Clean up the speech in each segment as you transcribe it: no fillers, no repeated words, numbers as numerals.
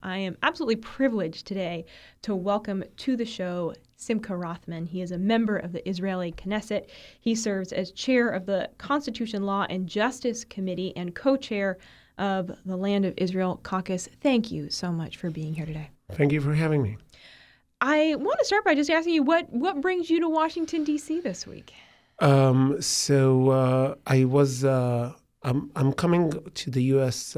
I am absolutely privileged today to welcome to the show Simcha Rothman. He is a member of the Israeli Knesset. He serves as chair of the Constitution, Law, and Justice Committee and co-chair of the Land of Israel caucus. Thank you so much for being here today. Thank you for having me. I want to start by just asking you what brings you to Washington, D.C. this week? I'm coming to the U.S.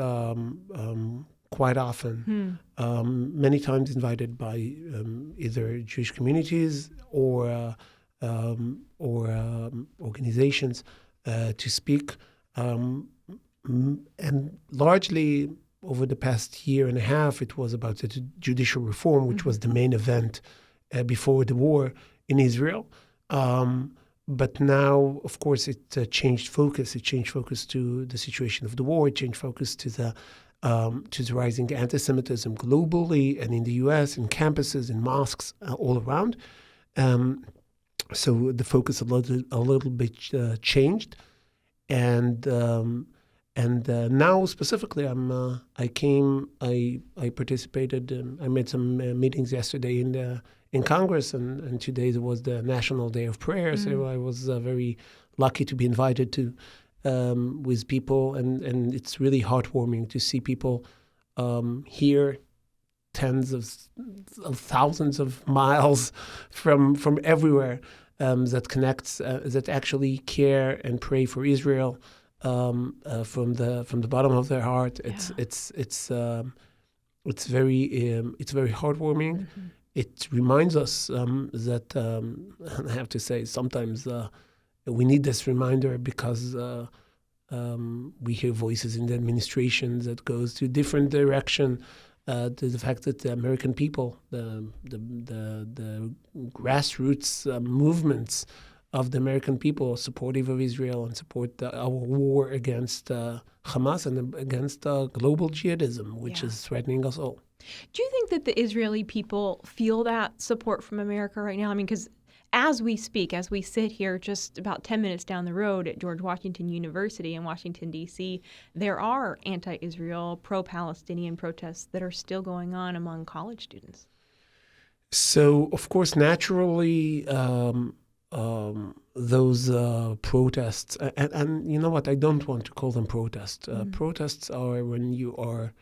Quite often, many times invited by either Jewish communities or organizations to speak, and largely over the past year and a half, it was about the judicial reform, which was the main event before the war in Israel. But now, of course, it changed focus. It changed focus to the situation of the war. It changed focus to the rising anti-Semitism globally and in the U.S., in campuses, in mosques, all around. So the focus a little bit changed, and now specifically, I participated. I made some meetings yesterday in Congress, and today was the National Day of Prayer. So I was very lucky to be invited to with people, and it's really heartwarming to see people here, tens of thousands of miles from everywhere, that actually care and pray for Israel. From the bottom of their heart, it's very heartwarming. Mm-hmm. It reminds us that I have to say sometimes we need this reminder because we hear voices in the administration that goes to different direction. To the fact that the American people, the grassroots movements of the American people supportive of Israel and support our war against Hamas and against global jihadism, which is threatening us all. Do you think that the Israeli people feel that support from America right now? I mean, because as we speak, as we sit here just about 10 minutes down the road at George Washington University in Washington, D.C., there are anti-Israel, pro-Palestinian protests that are still going on among college students. So, of course, naturally, those protests, and you know what, I don't want to call them protests. Protests are when you are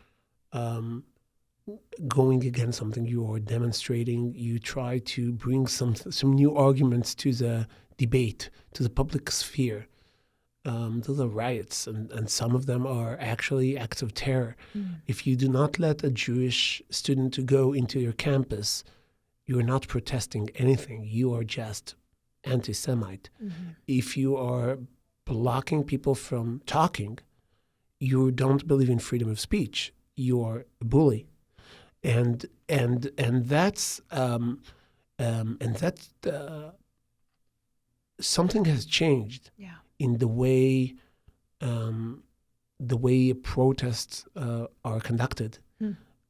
going against something, you are demonstrating, you try to bring some new arguments to the debate, to the public sphere. Those are riots, and some of them are actually acts of terror. If you do not let a Jewish student to go into your campus, you are not protesting anything. You are just anti-Semite. If you are blocking people from talking, you don't believe in freedom of speech. You are a bully. And that's something has changed in the way protests are conducted,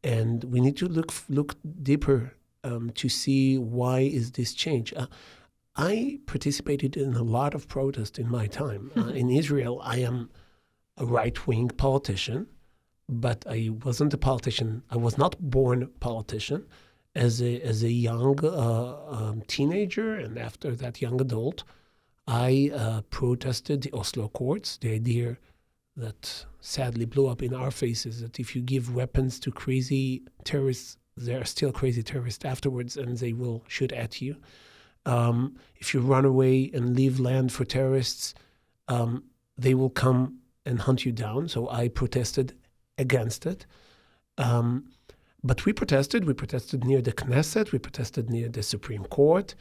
and we need to look deeper to see why is this change. I participated in a lot of protests in my time. In Israel, I am a right-wing politician. But I wasn't a politician. I was not born a politician. As a young teenager and after that young adult, I protested the Oslo Accords, the idea that sadly blew up in our faces, that if you give weapons to crazy terrorists, they are still crazy terrorists afterwards and they will shoot at you. If you run away and leave land for terrorists, they will come and hunt you down. So I protested against it. But we protested near the Knesset, we protested near the Supreme Court.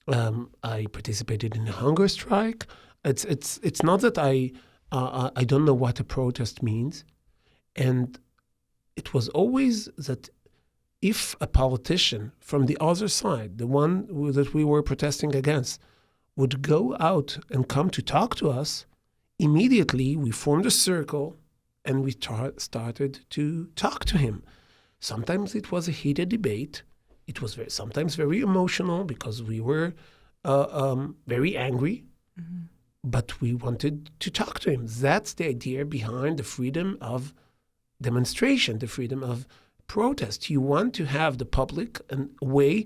I participated in a hunger strike. It's not that I don't know what a protest means. And it was always that if a politician from the other side, the one that we were protesting against, would go out and come to talk to us, immediately we formed a circle and we started to talk to him. Sometimes it was a heated debate. It was sometimes very emotional because we were very angry, but we wanted to talk to him. That's the idea behind the freedom of demonstration, the freedom of protest. You want to have the public a way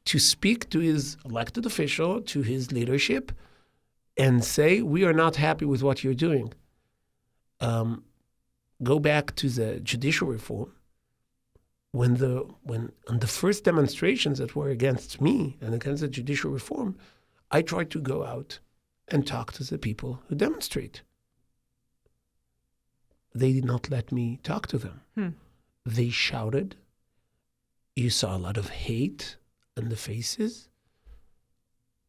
to speak to his elected official, to his leadership, and say, we are not happy with what you're doing. Go back to the judicial reform. When on the first demonstrations that were against me and against the judicial reform, I tried to go out and talk to the people who demonstrate. They did not let me talk to them. They shouted. You saw a lot of hate in the faces.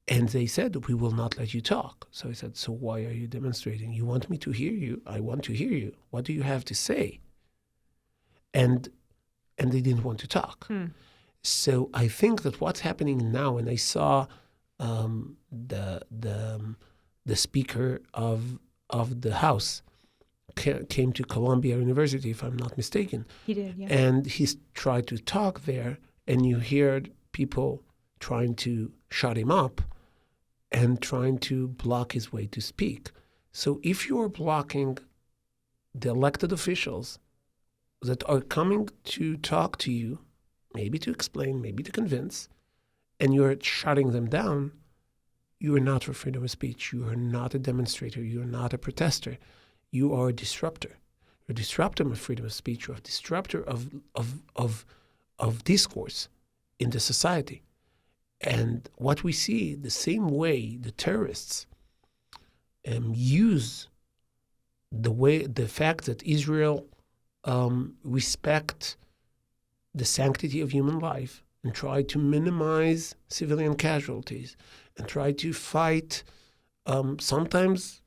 And they said, we will not let you talk. So I said, so why are you demonstrating? You want me to hear you? I want to hear you. What do you have to say? And they didn't want to talk. So I think that what's happening now, and I saw the speaker of the House came to Columbia University, if I'm not mistaken. He did, yeah. And he tried to talk there, and you heard people trying to shut him up and trying to block his way to speak. So if you're blocking the elected officials that are coming to talk to you, maybe to explain, maybe to convince, and you're shutting them down, you are not for freedom of speech. You are not a demonstrator. You are not a protester. You are a disruptor. You're a disruptor of freedom of speech. You're a disruptor of discourse in the society. And what we see, the same way the terrorists use the fact that Israel respect the sanctity of human life and try to minimize civilian casualties and try to fight sometimes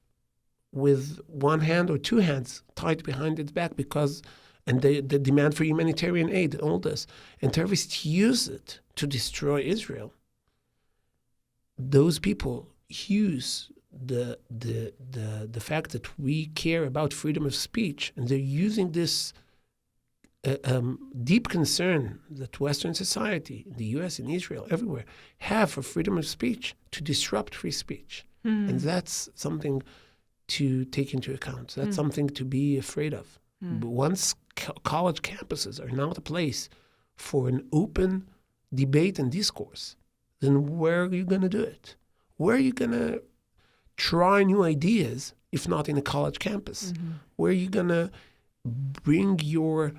with one hand or two hands tied behind its back and the demand for humanitarian aid, all this. And terrorists use it to destroy Israel. Those people use the fact that we care about freedom of speech, and they're using this deep concern that Western society, the U.S. and Israel, everywhere, have for freedom of speech to disrupt free speech. And that's something to take into account. That's something to be afraid of. But once college campuses are not a place for an open debate and discourse, then where are you going to do it? Where are you going to try new ideas if not in a college campus? Where are you going to bring your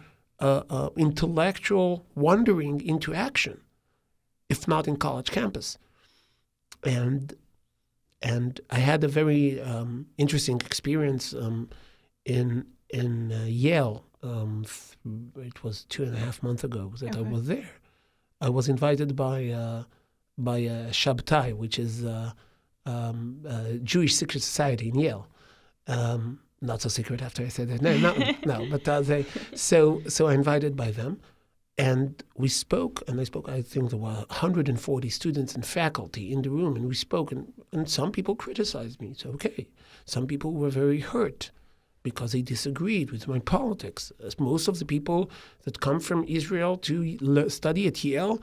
intellectual wondering into action if not in college campus? And I had a very interesting experience in Yale. It was 2.5 months ago that I was there. I was invited by Shabtai, which is a Jewish secret society in Yale. Not so secret after I said that. No. But so I invited by them, and we spoke. And I spoke. I think there were 140 students and faculty in the room, and we spoke. And some people criticized me. It's okay. Some people were very hurt because they disagreed with my politics. As most of the people that come from Israel to study at Yale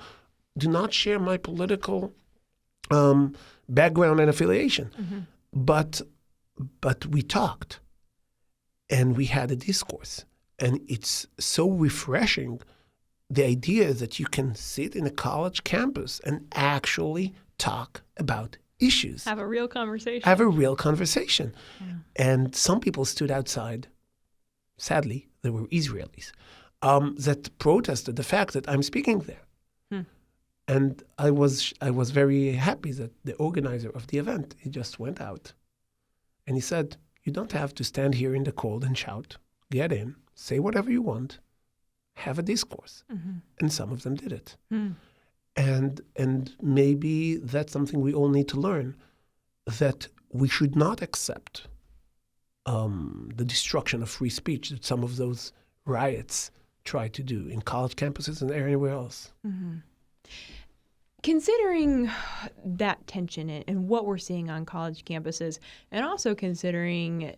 do not share my political background and affiliation. But we talked, and we had a discourse. And it's so refreshing, the idea that you can sit in a college campus and actually talk about issues. Have a real conversation. Yeah. And some people stood outside. Sadly, there were Israelis that protested the fact that I'm speaking there. And I was very happy that the organizer of the event, he just went out and he said, you don't have to stand here in the cold and shout. Get in, say whatever you want, have a discourse. And some of them did it. And maybe that's something we all need to learn, that we should not accept the destruction of free speech that some of those riots try to do in college campuses and anywhere else. Considering that tension and what we're seeing on college campuses, and also considering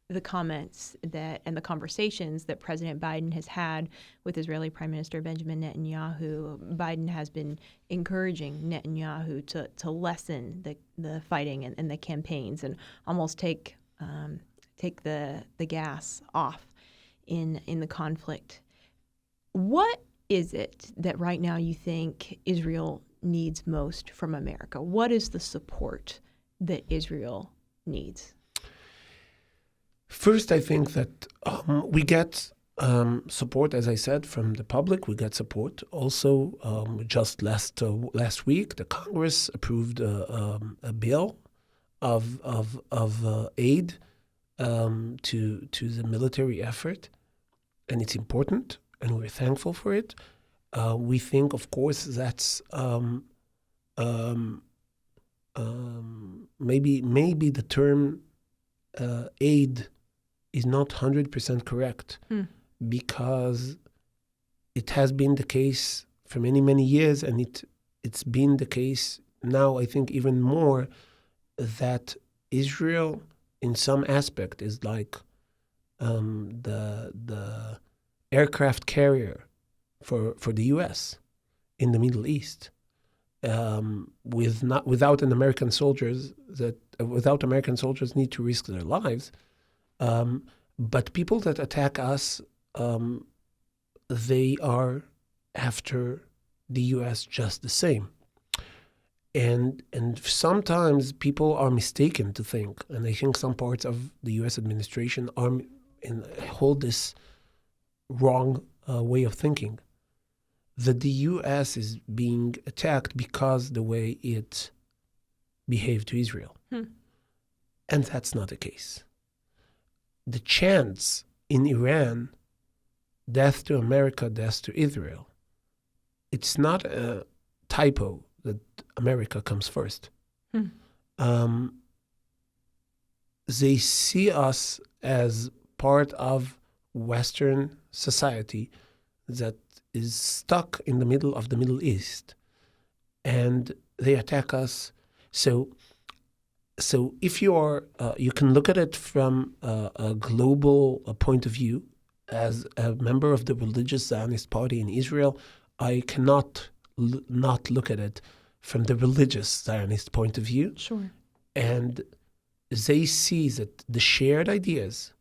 the comments and the conversations that President Biden has had with Israeli Prime Minister Benjamin Netanyahu, Biden has been encouraging Netanyahu to lessen the fighting and the campaigns and almost take the gas off in the conflict. What is it that right now you think Israel needs most from America? What is the support that Israel needs? First, I think that we get support, as I said, from the public. We get support. Also, just last week, the Congress approved a bill of aid to the military effort, and it's important, and we're thankful for it. We think, of course, that's maybe the term aid is not 100% correct, because it has been the case for many, many years, and it's been the case now, I think, even more, that Israel, in some aspect, is like the aircraft carrier for the U.S. in the Middle East. Without American soldiers need to risk their lives. But people that attack us, they are after the U.S. just the same. And sometimes people are mistaken to think, and I think some parts of the U.S. administration hold this wrong way of thinking, that the U.S. is being attacked because the way it behaved to Israel. And that's not the case. The chants in Iran, death to America, death to Israel, it's not a typo that America comes first. They see us as part of Western society that is stuck in the middle of the Middle East, and they attack us. So if you are, you can look at it from a global point of view. As a member of the religious Zionist party in Israel, I cannot not look at it from the religious Zionist point of view. Sure. And they see that the shared ideas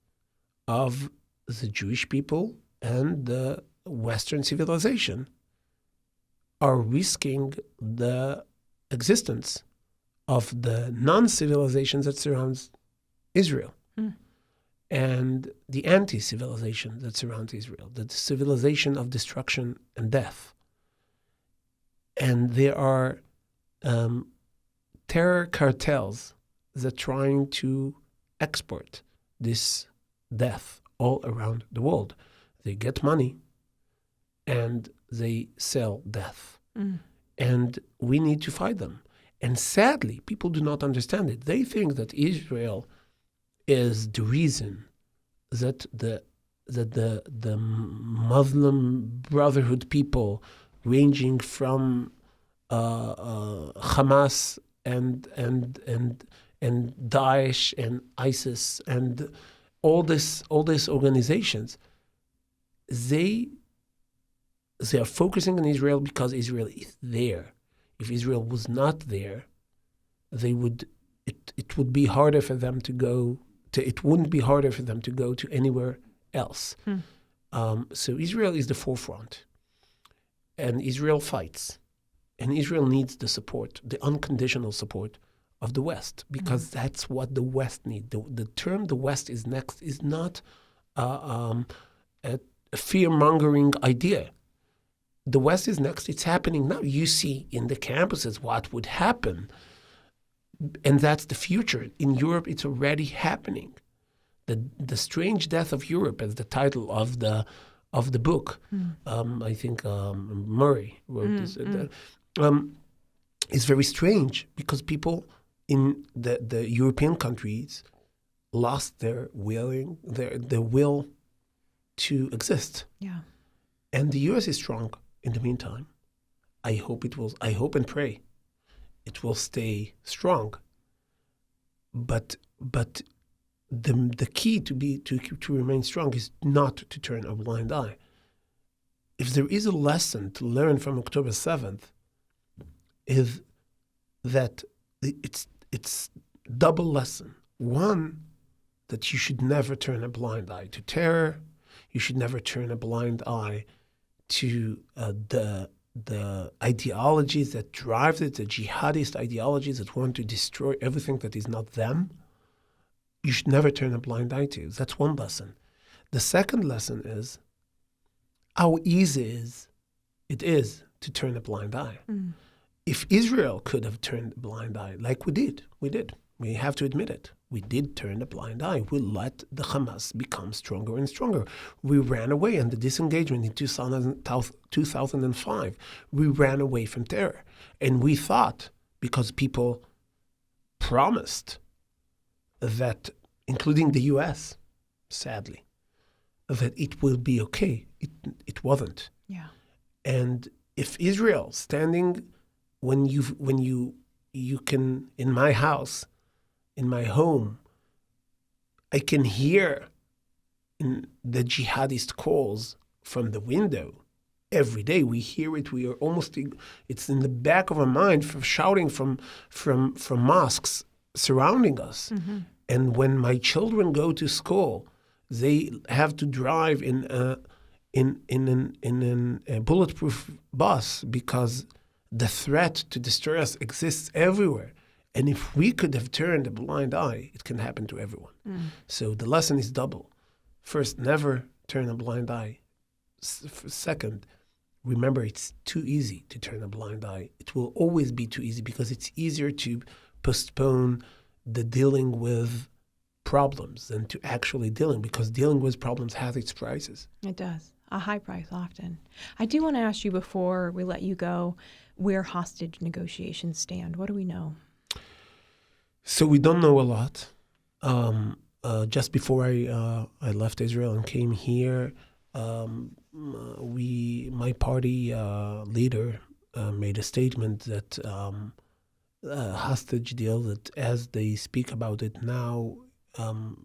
of the Jewish people and the Western civilization are risking the existence of the non-civilization that surrounds Israel, and the anti-civilization that surrounds Israel, the civilization of destruction and death. And there are terror cartels that are trying to export this death all around the world. They get money and they sell death. And we need to fight them. And sadly, people do not understand it. They think that Israel is the reason that the Muslim Brotherhood people, ranging from Hamas and Daesh and ISIS and all these organizations, they are focusing on Israel because Israel is there. If Israel was not there, it would be harder for them to go to. It wouldn't be harder for them to go to anywhere else. So Israel is the forefront, and Israel fights, and Israel needs the support, the unconditional support of the West, because that's what the West needs. The term "the West is next" is not a fear-mongering idea. The West is next. It's happening now. You see in the campuses what would happen, and that's the future. In Europe, it's already happening. The strange death of Europe, as the title of the book. I think Murray wrote this. It's very strange because people in the European countries lost their will to exist. Yeah. And the U.S. is strong in the meantime. I hope and pray it will stay strong. But the key to remain strong is not to turn a blind eye. If there is a lesson to learn from October 7th, is that it's double lesson. One, that you should never turn a blind eye to terror. You should never turn a blind eye to the ideologies that drive it, the jihadist ideologies that want to destroy everything that is not them, you should never turn a blind eye to. That's one lesson. The second lesson is how easy it is to turn a blind eye. If Israel could have turned a blind eye, like we did. We have to admit it. We did turn a blind eye. We let the Hamas become stronger and stronger. We ran away in the disengagement in 2005. We ran away from terror. And we thought, because people promised that, including the U.S., sadly, that it will be okay. It wasn't. Yeah. And if Israel standing, when you can, in my house, in my home, I can hear in the jihadist calls from the window every day. We hear it. We are almost, it's in the back of our mind, from shouting from mosques surrounding us. And when my children go to school, they have to drive in a bulletproof bus because the threat to destroy us exists everywhere. And if we could have turned a blind eye, it can happen to everyone. So the lesson is double. First, never turn a blind eye. Second, remember it's too easy to turn a blind eye. It will always be too easy because it's easier to postpone the dealing with problems than to actually dealing, because dealing with problems has its prices. It does. A high price often. I do want to ask you before we let you go where hostage negotiations stand. What do we know? So we don't know a lot. Just before I left Israel and came here, my party leader made a statement that hostage deal, that as they speak about it now,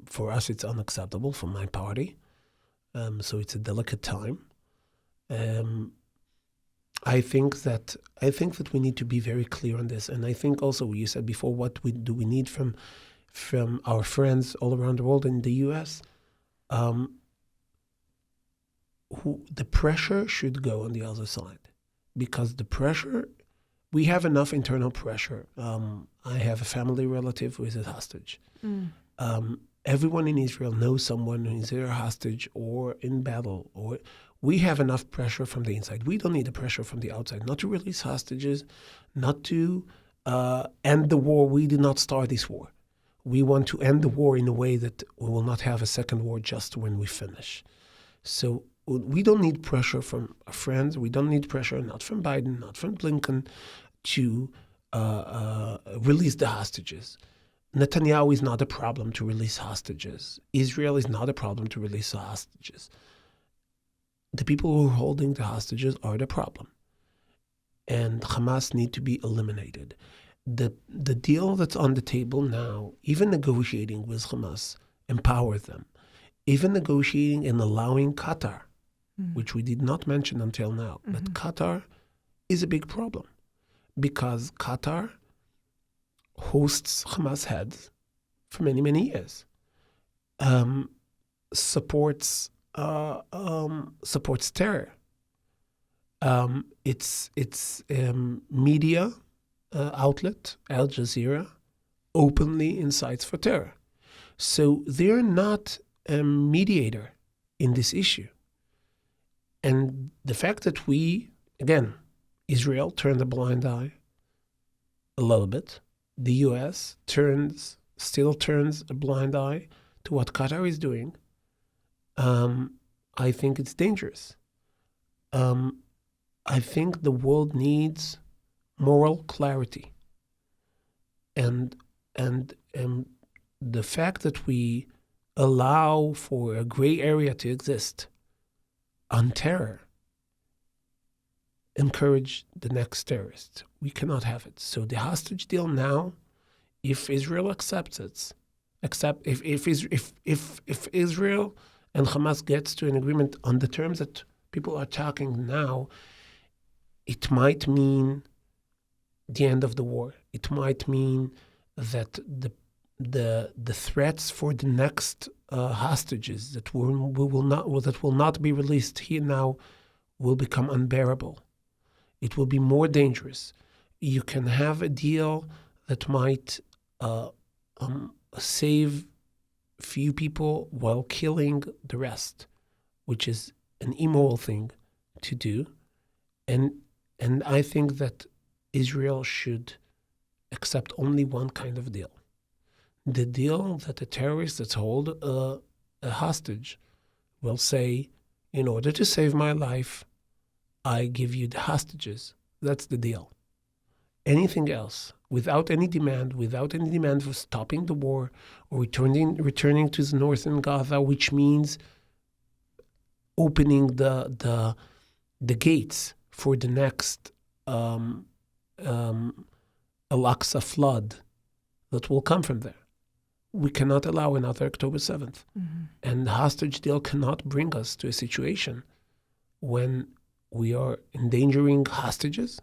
for us it's unacceptable, for my party. So it's a delicate time. I think that we need to be very clear on this, and I think also you said before, what do we need from our friends all around the world in the U.S. The pressure should go on the other side, because the pressure, we have enough internal pressure. I have a family relative who is a hostage. Everyone in Israel knows someone who is either a hostage or in battle, or we have enough pressure from the inside. We don't need the pressure from the outside, not to release hostages, not to end the war. We did not start this war. We want to end the war in a way that we will not have a second war just when we finish. So we don't need pressure from our friends. We don't need pressure, not from Biden, not from Blinken, to release the hostages. Netanyahu is not a problem to release hostages. Israel is not a problem to release hostages. The people who are holding the hostages are the problem. And Hamas need to be eliminated. The deal that's on the table now, even negotiating with Hamas, empowers them. Even negotiating and allowing Qatar, which we did not mention until now, but Qatar is a big problem, because Qatar hosts Hamas heads for many, many years, supports terror. Its media outlet, Al Jazeera, openly incites for terror. So they're not a mediator in this issue. And the fact that Israel turned a blind eye a little bit, the U.S. still turns a blind eye to what Qatar is doing, I think it's dangerous. I think the world needs moral clarity. And the fact that we allow for a gray area to exist on terror encourage the next terrorist. We cannot have it. So the hostage deal now, if Israel accepts it, if Israel and Hamas gets to an agreement on the terms that people are talking now, it might mean the end of the war. It might mean that the threats for the next hostages that will not be released here now will become unbearable. It will be more dangerous. You can have a deal that might save few people while killing the rest, which is an immoral thing to do. And I think that Israel should accept only one kind of deal. The deal that the terrorists that hold a hostage will say, in order to save my life, I give you the hostages. That's the deal. Anything else, without any demand for stopping the war or returning to the northern Gaza, which means opening the gates for the next Al-Aqsa flood that will come from there. We cannot allow another October 7th. Mm-hmm. And the hostage deal cannot bring us to a situation when we are endangering hostages,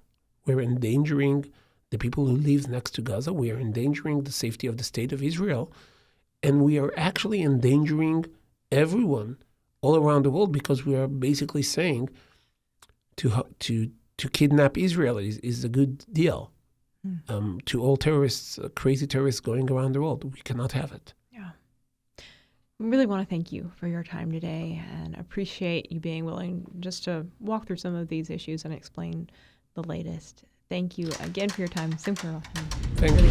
we're endangering the people who live next to Gaza, we are endangering the safety of the state of Israel, and we are actually endangering everyone all around the world, because we are basically saying to kidnap Israel is a good deal. To all terrorists, crazy terrorists going around the world. We cannot have it. Yeah. We really want to thank you for your time today and appreciate you being willing just to walk through some of these issues and explain the latest. Thank you again for your time, Simcha Rothman. Thank you.